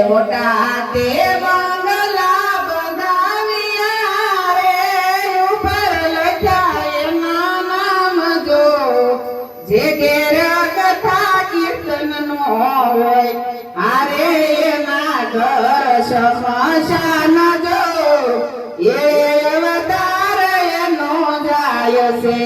મોટા તે બંગલા બંધાવ્યા રે ઉપર લખ્યા એના નામ જો જે ઘેર કથા કીર્તન નો હોય આરે એના ઘર સમશાન જો એ અવતાર એનો જાય છે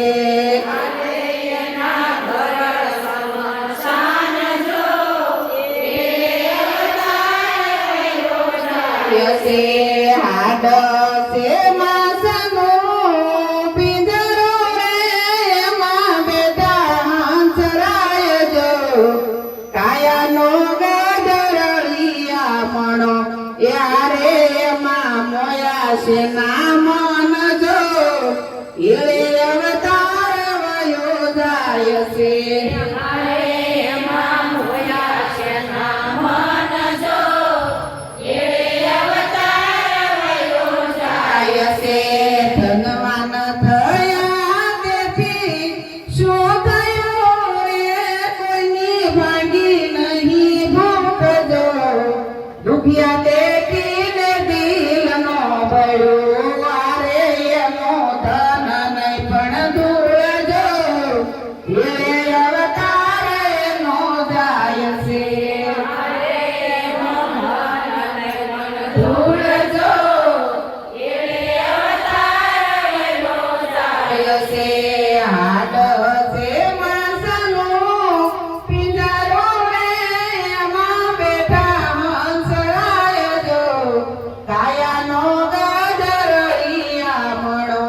હાડ છે માસનો પિંજરો રે એમાં બેઠા હંસરાય જો કાયાનો ગજરળિયા મણો યારે એમાં મોયા છે ના મન જો એળે અવતાર વયો જાય છે દુખિયા દેખીને દિલ નો ભર્યો વારે એનો ધન નહીં પણ ધૂળ જો એ અવતાર એનો જાય છે ધૂળ જો એ અવતાર એનો જાય છે હાડ છે માસનો પિંજરો રે એમાં બેઠા કાયાનો ગજરળિયા મણો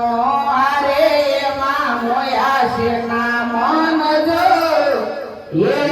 આરે એમાં મોયા છે ના મન જો